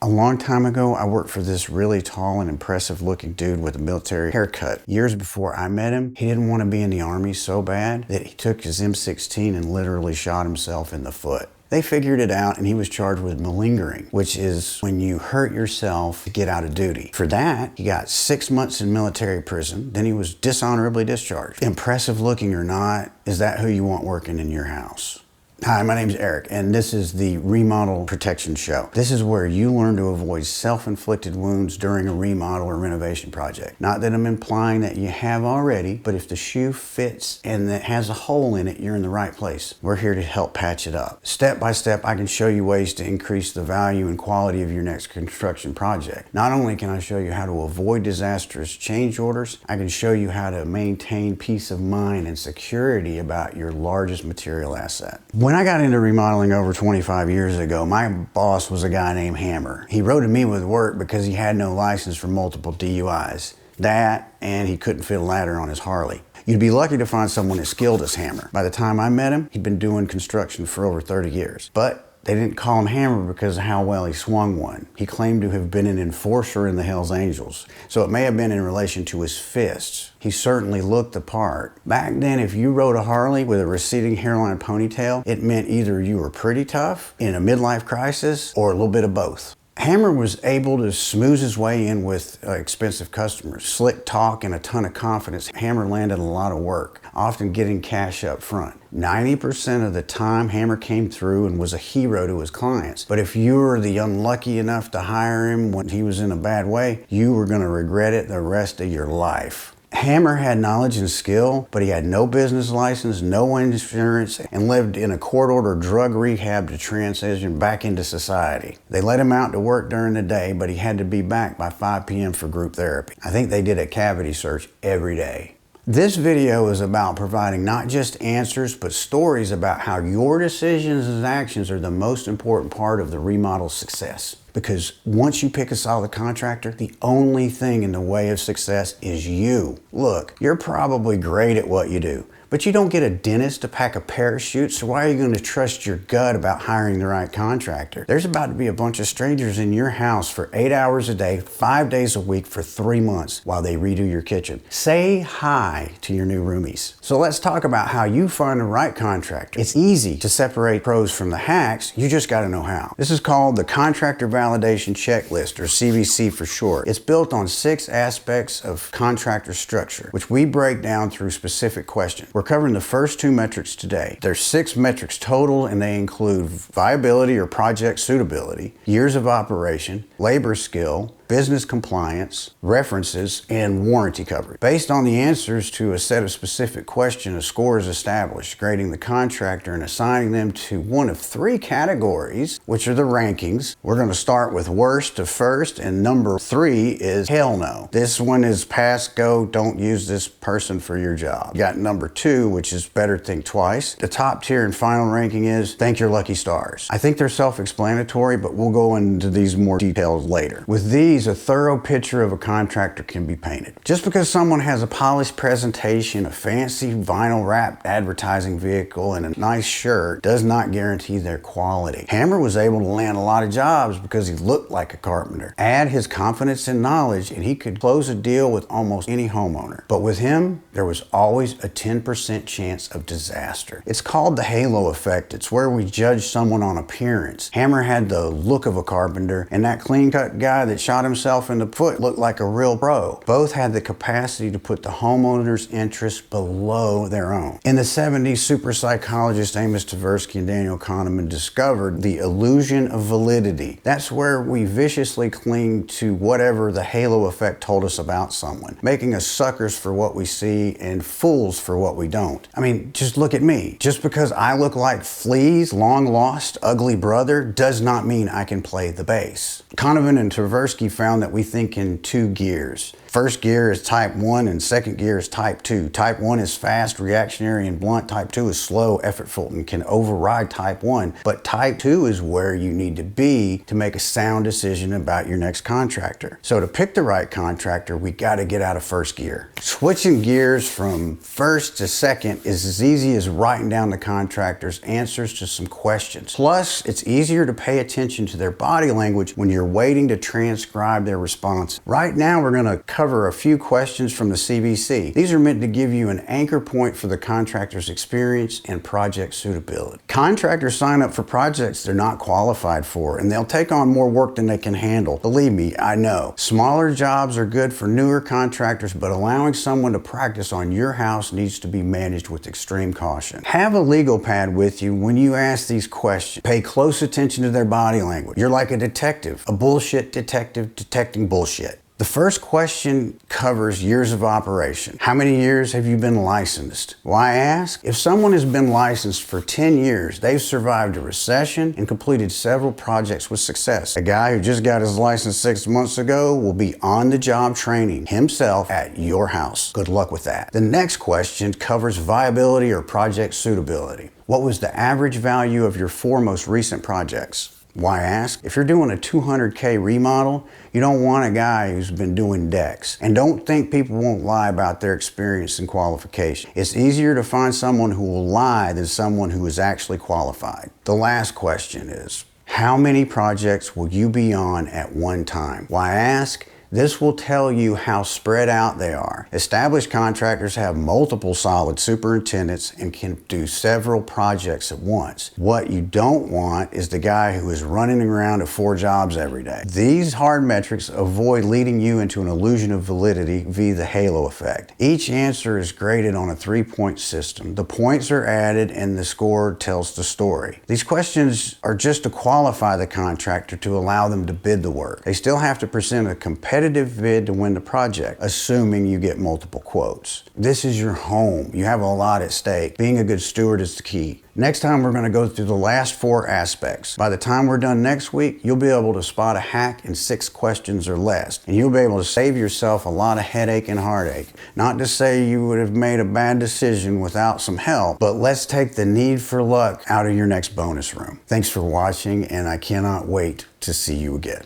long time ago, I worked for this really tall and impressive looking dude with a military haircut. Years before I met him, he didn't want to be in the Army so bad that he took his M16 and literally shot himself in the foot. They figured it out and he was charged with malingering, which is when you hurt yourself to get out of duty. For that, he got 6 months in military prison, then he was dishonorably discharged. Impressive looking or not, is that who you want working in your house? Hi, my name's Eric, and this is the Remodel Protection Show. This is where you learn to avoid self-inflicted wounds during a remodel or renovation project. Not that I'm implying that you have already, but if the shoe fits and it has a hole in it, you're in the right place. We're here to help patch it up. Step by step, I can show you ways to increase the value and quality of your next construction project. Not only can I show you how to avoid disastrous change orders, I can show you how to maintain peace of mind and security about your largest material asset. When I got into remodeling over 25 years ago, my boss was a guy named Hammer. He roaded me with work because he had no license for multiple DUIs. That, and he couldn't fit a ladder on his Harley. You'd be lucky to find someone as skilled as Hammer. By the time I met him, he'd been doing construction for over 30 years. But they didn't call him Hammer because of how well he swung one. He claimed to have been an enforcer in the Hells Angels, so it may have been in relation to his fists. He certainly looked the part. Back then, if you rode a Harley with a receding hairline ponytail, it meant either you were pretty tough, in a midlife crisis, or a little bit of both. Hammer was able to smooth his way in with expensive customers. Slick talk and a ton of confidence. Hammer landed a lot of work, often getting cash up front. 90% of the time, Hammer came through and was a hero to his clients. But if you were the unlucky enough to hire him when he was in a bad way, you were going to regret it the rest of your life. Hammer had knowledge and skill, but he had no business license, no insurance, and lived in a court-ordered drug rehab to transition back into society. They let him out to work during the day, but he had to be back by 5 p.m. for group therapy. I think they did a cavity search every day. This video is about providing not just answers, but stories about how your decisions and actions are the most important part of the remodel's success. Because once you pick a solid contractor, the only thing in the way of success is you. Look, you're probably great at what you do, but you don't get a dentist to pack a parachute, so why are you going to trust your gut about hiring the right contractor? There's about to be a bunch of strangers in your house for 8 hours a day, 5 days a week for 3 months while they redo your kitchen. Say hi to your new roomies. So let's talk about how you find the right contractor. It's easy to separate pros from the hacks, you just got to know how. This is called the Contractor Validation Checklist, or CVC for short. It's built on 6 aspects of contractor structure, which we break down through specific questions. We're covering the first 2 metrics today. There's 6 metrics total, and they include viability or project suitability, years of operation, labor skill, business compliance, references, and warranty coverage. Based on the answers to a set of specific questions, a score is established, grading the contractor and assigning them to one of 3 categories, which are the rankings. We're going to start with worst to first, and number 3 is hell no. This one is pass, go, don't use this person for your job. You got number 2, which is better think twice. The top tier and final ranking is thank your lucky stars. I think they're self-explanatory, but we'll go into these more details later. With these, a thorough picture of a contractor can be painted. Just because someone has a polished presentation, a fancy vinyl wrapped advertising vehicle, and a nice shirt does not guarantee their quality. Hammer was able to land a lot of jobs because he looked like a carpenter. Add his confidence and knowledge and he could close a deal with almost any homeowner. But with him, there was always a 10% chance of disaster. It's called the halo effect. It's where we judge someone on appearance. Hammer had the look of a carpenter, and that clean-cut guy that shot himself in the foot looked like a real pro. Both had the capacity to put the homeowner's interests below their own. In the 70s, super psychologists Amos Tversky and Daniel Kahneman discovered the illusion of validity. That's where we viciously cling to whatever the halo effect told us about someone, making us suckers for what we see and fools for what we don't. I mean, just look at me. Just because I look like Flea's long lost ugly brother does not mean I can play the bass. Kahneman and Tversky found that we think in 2 gears. First gear is type 1 and second gear is type 2. Type 1 is fast, reactionary, and blunt. Type 2 is slow, effortful, and can override type 1. But type 2 is where you need to be to make a sound decision about your next contractor. So to pick the right contractor, we got to get out of first gear. Switching gears from first to second is as easy as writing down the contractor's answers to some questions. Plus, it's easier to pay attention to their body language when you're waiting to transcribe their response. Right now, we're going to cover a few questions from the CBC. These are meant to give you an anchor point for the contractor's experience and project suitability. Contractors sign up for projects they're not qualified for, and they'll take on more work than they can handle. Believe me, I know. Smaller jobs are good for newer contractors, but allowing someone to practice on your house needs to be managed with extreme caution. Have a legal pad with you when you ask these questions. Pay close attention to their body language. You're like a detective, a bullshit detective detecting bullshit. The first question covers years of operation. How many years have you been licensed? Why ask? If someone has been licensed for 10 years, they've survived a recession and completed several projects with success. A guy who just got his license 6 months ago will be on the job training himself at your house. Good luck with that. The next question covers viability or project suitability. What was the average value of your 4 most recent projects? Why ask? If you're doing a 200K remodel, you don't want a guy who's been doing decks. And don't think people won't lie about their experience and qualification. It's easier to find someone who will lie than someone who is actually qualified. The last question is, how many projects will you be on at one time? Why ask? This will tell you how spread out they are. Established contractors have multiple solid superintendents and can do several projects at once. What you don't want is the guy who is running around to 4 jobs every day. These hard metrics avoid leading you into an illusion of validity via the halo effect. Each answer is graded on a 3-point system. The points are added and the score tells the story. These questions are just to qualify the contractor to allow them to bid the work. They still have to present a competitive bid to win the project, assuming you get multiple quotes. This is your home. You have a lot at stake. Being a good steward is the key. Next time, we're going to go through the last 4 aspects. By the time we're done next week, you'll be able to spot a hack in 6 questions or less, and you'll be able to save yourself a lot of headache and heartache. Not to say you would have made a bad decision without some help, but let's take the need for luck out of your next bonus room. Thanks for watching, and I cannot wait to see you again.